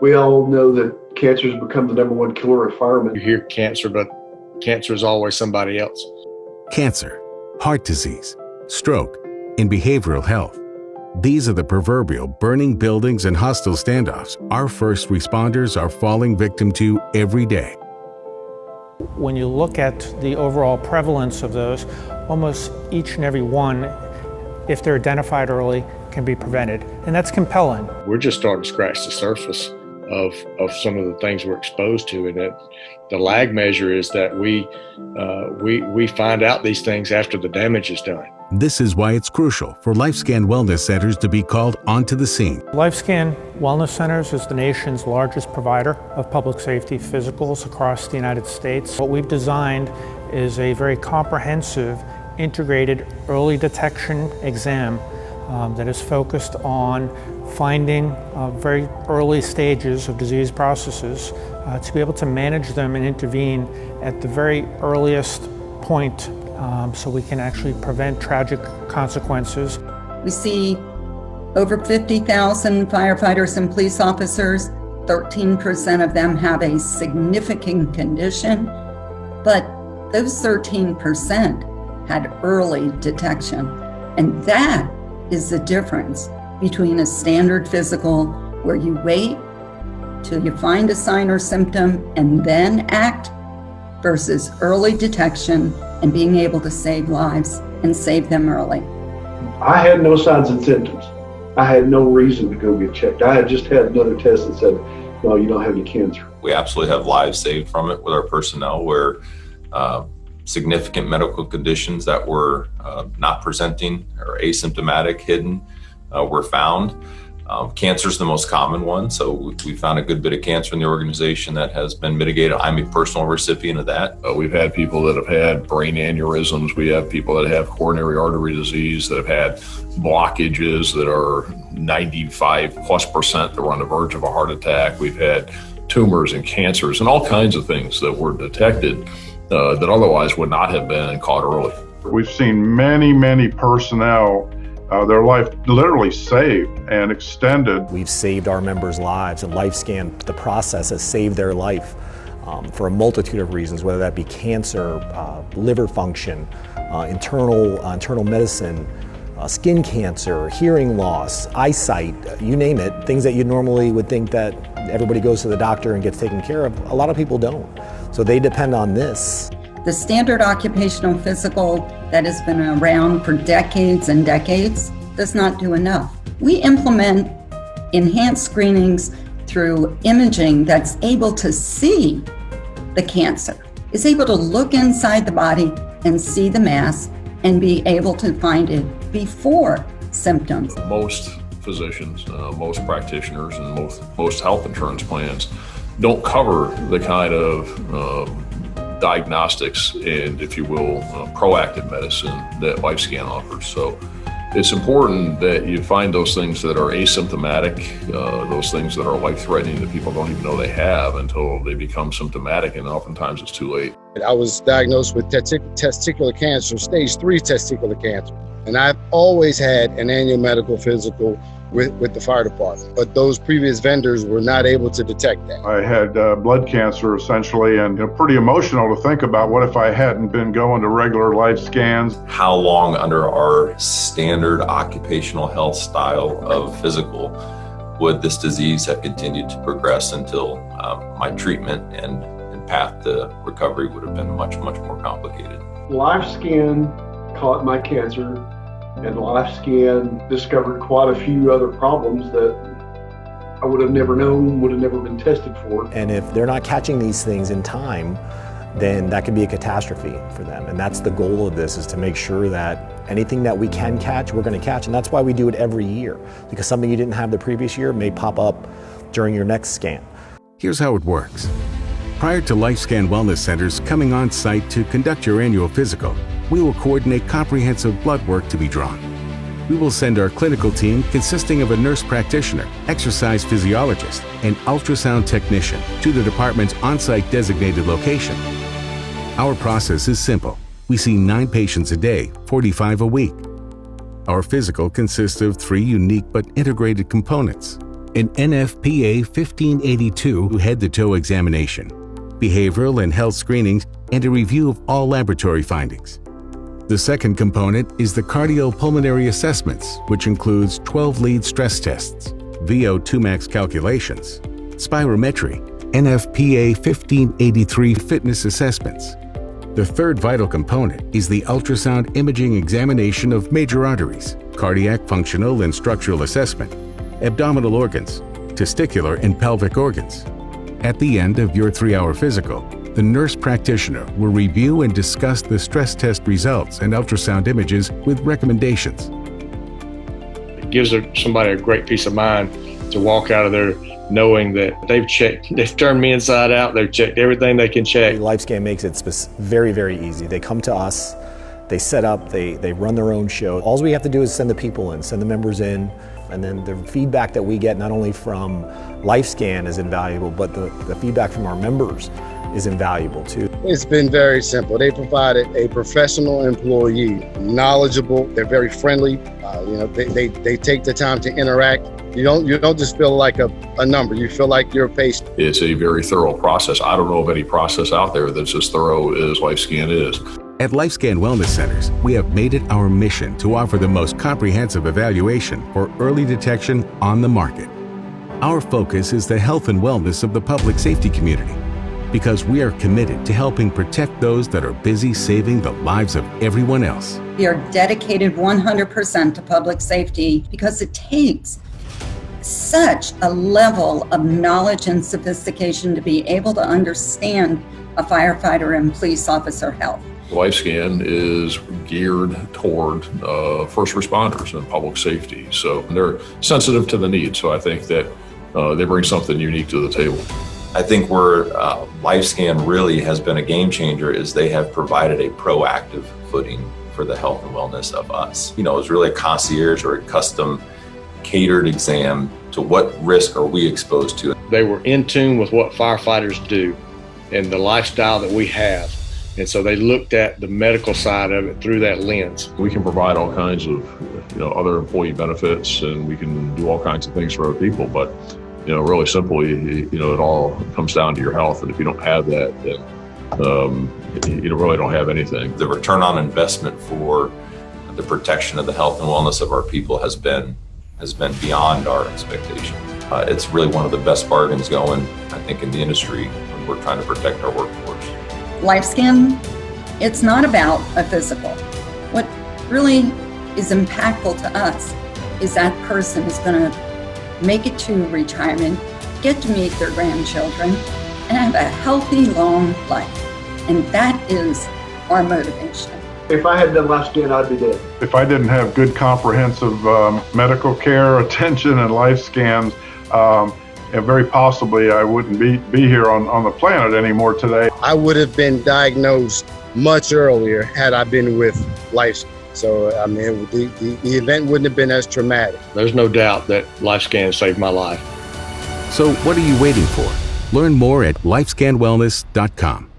We all know that cancer has become the number one killer of firemen. You hear cancer, but cancer is always somebody else. Cancer, heart disease, stroke, and behavioral health. These are the proverbial burning buildings and hostile standoffs our first responders are falling victim to every day. When you look at the overall prevalence of those, almost each and every one, if they're identified early, can be prevented. And that's compelling. We're just starting to scratch the surface of some of the things we're exposed to, and that the lag measure is that we find out these things after the damage is done. This is why it's crucial for LifeScan Wellness Centers to be called onto the scene. LifeScan Wellness Centers is the nation's largest provider of public safety physicals across the United States. What we've designed is a very comprehensive, integrated early detection exam that is focused on finding very early stages of disease processes to be able to manage them and intervene at the very earliest point so we can actually prevent tragic consequences. We see over 50,000 firefighters and police officers. 13% of them have a significant condition, but those 13% had early detection. And that is the difference between a standard physical where you wait till you find a sign or symptom and then act, versus early detection and being able to save lives and save them early. I had no signs and symptoms. I had no reason to go get checked. I had just had another test that said, no, you don't have any cancer. We absolutely have lives saved from it with our personnel, where significant medical conditions that were not presenting or asymptomatic, hidden, were found. Cancer is the most common one, so we found a good bit of cancer in the organization that has been mitigated. I'm a personal recipient of that. We've had people that have had brain aneurysms. We have people that have coronary artery disease, that have had blockages that are 95+% that were on the verge of a heart attack. We've had tumors and cancers and all kinds of things that were detected that otherwise would not have been caught early. We've seen many personnel their life literally saved and extended. We've saved our members' lives, and LifeScan, the process has saved their life for a multitude of reasons, whether that be cancer, liver function, internal medicine, skin cancer, hearing loss, eyesight, you name it, things that you normally would think that everybody goes to the doctor and gets taken care of. A lot of people don't. So they depend on this. The standard occupational physical that has been around for decades and decades does not do enough. We implement enhanced screenings through imaging that's able to see the cancer, is able to look inside the body and see the mass and be able to find it before symptoms. Most physicians, most practitioners, and most health insurance plans don't cover the kind of diagnostics and, if you will, proactive medicine that LifeScan offers. So it's important that you find those things that are asymptomatic, those things that are life-threatening that people don't even know they have until they become symptomatic, and oftentimes it's too late. I was diagnosed with testicular cancer, stage 3 testicular cancer, and I've always had an annual medical physical with the fire department, but those previous vendors were not able to detect that. I had blood cancer essentially, and pretty emotional to think about what if I hadn't been going to regular life scans. How long under our standard occupational health style of physical would this disease have continued to progress until my treatment and path to recovery would have been much more complicated. LifeScan caught my cancer, and LifeScan discovered quite a few other problems that I would have never known, would have never been tested for. And if they're not catching these things in time, then that could be a catastrophe for them. And that's the goal of this, is to make sure that anything that we can catch, we're going to catch. And that's why we do it every year, because something you didn't have the previous year may pop up during your next scan. Here's how it works. Prior to LifeScan Wellness Centers coming on site to conduct your annual physical, we will coordinate comprehensive blood work to be drawn. We will send our clinical team, consisting of a nurse practitioner, exercise physiologist, and ultrasound technician, to the department's on-site designated location. Our process is simple. We see 9 patients a day, 45 a week. Our physical consists of 3 unique but integrated components: an NFPA 1582 head-to-toe examination, behavioral and health screenings, and a review of all laboratory findings. The second component is the cardiopulmonary assessments, which includes 12 lead stress tests, VO2 max calculations, spirometry, NFPA 1583 fitness assessments. The third vital component is the ultrasound imaging examination of major arteries, cardiac functional and structural assessment, abdominal organs, testicular and pelvic organs. At the end of your 3-hour physical, the nurse practitioner will review and discuss the stress test results and ultrasound images with recommendations. It gives somebody a great peace of mind to walk out of there knowing that they've turned me inside out, they've checked everything they can check. LifeScan makes it very, very easy. They come to us, they set up, they run their own show. All we have to do is send the people in, send the members in, and then the feedback that we get not only from LifeScan is invaluable, but the feedback from our members is invaluable too. It's been very simple. They provided a professional employee, knowledgeable, they're very friendly. They take the time to interact. You don't just feel like a number, you feel like you're a patient. It's a very thorough process. I don't know of any process out there that's as thorough as LifeScan is. At LifeScan Wellness Centers, we have made it our mission to offer the most comprehensive evaluation for early detection on the market. Our focus is the health and wellness of the public safety community, because we are committed to helping protect those that are busy saving the lives of everyone else. We are dedicated 100% to public safety because it takes such a level of knowledge and sophistication to be able to understand a firefighter and police officer health. LifeScan is geared toward first responders and public safety. So they're sensitive to the need. So I think that they bring something unique to the table. I think where LifeScan really has been a game changer is they have provided a proactive footing for the health and wellness of us. It was really a concierge or a custom catered exam to what risk are we exposed to. They were in tune with what firefighters do and the lifestyle that we have. And so they looked at the medical side of it through that lens. We can provide all kinds of other employee benefits, and we can do all kinds of things for other people. But really simply, it all comes down to your health. And if you don't have that, then you really don't have anything. The return on investment for the protection of the health and wellness of our people has been beyond our expectation. It's really one of the best bargains going, I think, in the industry when we're trying to protect our workforce. LifeScan, it's not about a physical. What really is impactful to us is that person is going to make it to retirement, get to meet their grandchildren, and have a healthy, long life. And that is our motivation. If I had done LifeScan, I'd be dead. If I didn't have good comprehensive medical care, attention, and life scans, and very possibly I wouldn't be here on the planet anymore today. I would have been diagnosed much earlier had I been with LifeScan. So, the event wouldn't have been as traumatic. There's no doubt that LifeScan saved my life. So what are you waiting for? Learn more at lifescanwellness.com.